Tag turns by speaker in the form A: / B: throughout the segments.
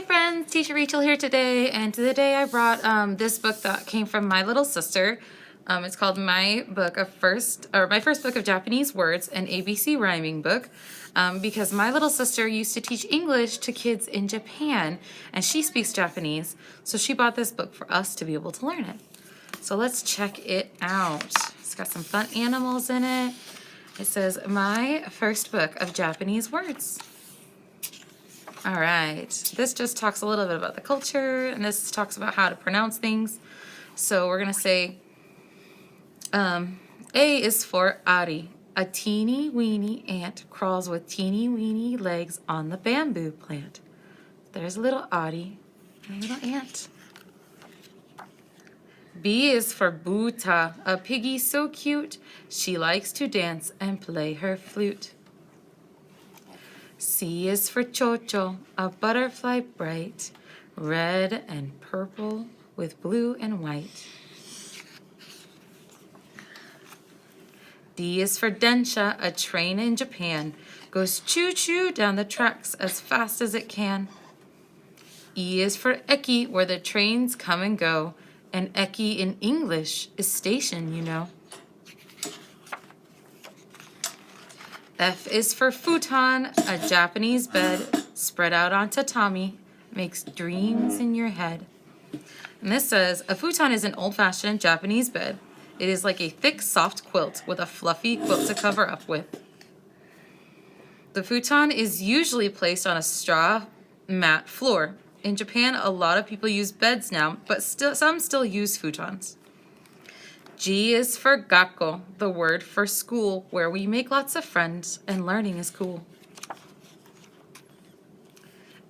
A: friends, Teacher Rachel here today, and today I brought this book that came from my little sister. It's called my first book of Japanese words, an ABC rhyming book, because my little sister used to teach English to kids in Japan, and she speaks Japanese, so she bought this book for us to be able to learn it. So let's check it out. It's got some fun animals in it. It says, my first book of Japanese words. All right, this just talks a little bit about the culture, and this talks about how to pronounce things. So we're gonna say, A is for Ari. A teeny weeny ant crawls with teeny weeny legs on the bamboo plant. There's a little Ari and a little ant. B is for Buta, a piggy so cute, she likes to dance and play her flute. C is for Chocho, a butterfly bright, red and purple with blue and white. D is for Densha, a train in Japan, goes choo-choo down the tracks as fast as it can. E is for Eki, where the trains come and go, and Eki in English is station, you know. F is for futon, a Japanese bed spread out on tatami, makes dreams in your head. And this says, a futon is an old-fashioned Japanese bed. It is like a thick, soft quilt with a fluffy quilt to cover up with. The futon is usually placed on a straw mat floor. In Japan, a lot of people use beds now, but some still use futons. G is for gakko, the word for school, where we make lots of friends and learning is cool.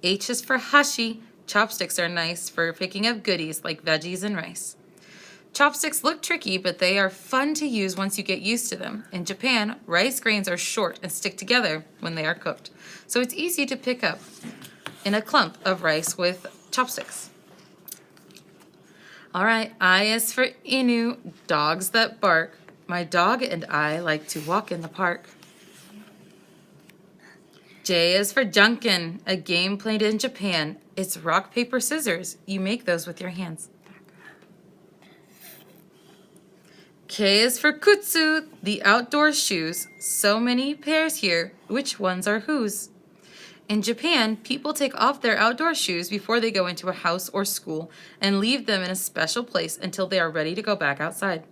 A: H is for hashi. Chopsticks are nice for picking up goodies like veggies and rice. Chopsticks look tricky, but they are fun to use once you get used to them. In Japan, rice grains are short and stick together when they are cooked, so it's easy to pick up in a clump of rice with chopsticks. All right, I is for Inu, dogs that bark. My dog and I like to walk in the park. J is for Junkin, a game played in Japan. It's rock, paper, scissors. You make those with your hands. K is for Kutsu, the outdoor shoes. So many pairs here. Which ones are whose? In Japan, people take off their outdoor shoes before they go into a house or school and leave them in a special place until they are ready to go back outside.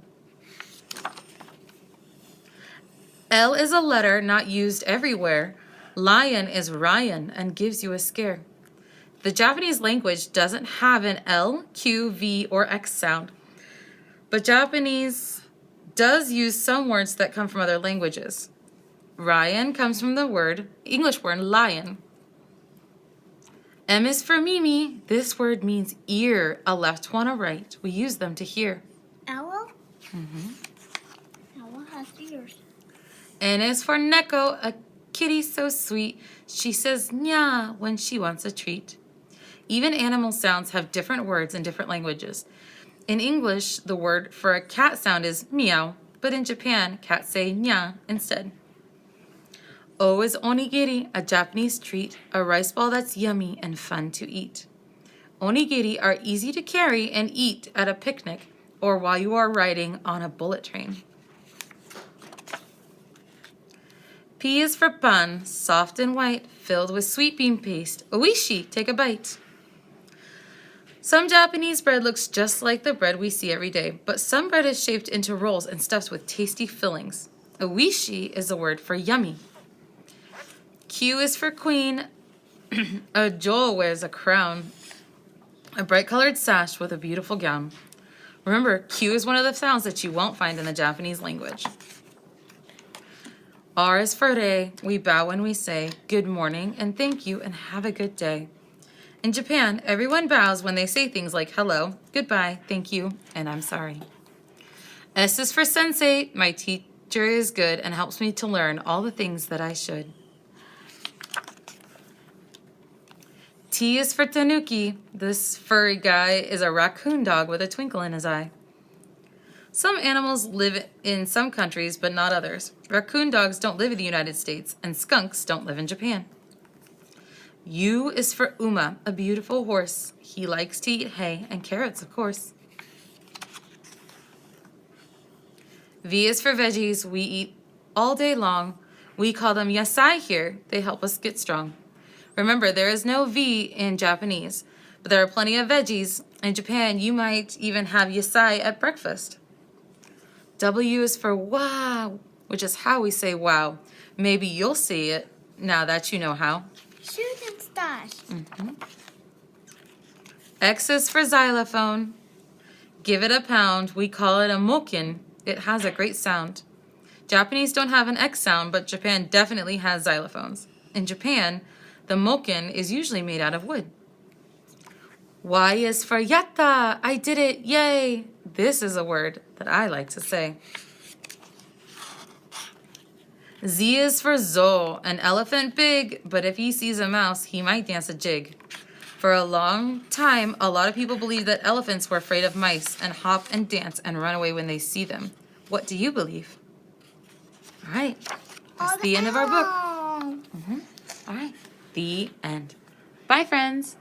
A: L is a letter not used everywhere. Lion is Ryan and gives you a scare. The Japanese language doesn't have an L, Q, V, or X sound, but Japanese does use some words that come from other languages. Ryan comes from the English word lion. M is for Mimi. This word means ear, a left one, a right. We use them to hear.
B: Owl? Owl has ears.
A: N is for Neko, a kitty so sweet. She says nya when she wants a treat. Even animal sounds have different words in different languages. In English, the word for a cat sound is meow, but in Japan, cats say nya instead. O is onigiri, a Japanese treat, a rice ball that's yummy and fun to eat. Onigiri are easy to carry and eat at a picnic or while you are riding on a bullet train. P is for pan, soft and white, filled with sweet bean paste. Oishi, take a bite. Some Japanese bread looks just like the bread we see every day, but some bread is shaped into rolls and stuffed with tasty fillings. Oishi is a word for yummy. Q is for queen. A jo wears a crown, a bright-colored sash with a beautiful gown. Remember, Q is one of the sounds that you won't find in the Japanese language. R is for re. We bow when we say good morning and thank you and have a good day. In Japan, everyone bows when they say things like hello, goodbye, thank you, and I'm sorry. S is for sensei. My teacher is good and helps me to learn all the things that I should. T is for tanuki. This furry guy is a raccoon dog with a twinkle in his eye. Some animals live in some countries, but not others. Raccoon dogs don't live in the United States, and skunks don't live in Japan. U is for Uma, a beautiful horse. He likes to eat hay and carrots, of course. V is for veggies. We eat all day long. We call them yasai here. They help us get strong. Remember, there is no V in Japanese, but there are plenty of veggies. In Japan, you might even have yasai at breakfast. W is for wow, which is how we say wow. Maybe you'll see it now that you know how.
B: Shoot and stash.
A: X is for xylophone. Give it a pound. We call it a mokin. It has a great sound. Japanese don't have an X sound, but Japan definitely has xylophones. In Japan, the mokin is usually made out of wood. Y is for yatta. I did it. Yay. This is a word that I like to say. Z is for zo. An elephant big, but if he sees a mouse, he might dance a jig. For a long time, a lot of people believed that elephants were afraid of mice and hop and dance and run away when they see them. What do you believe? All right. That's the end of our book. All right. The end. Bye, friends.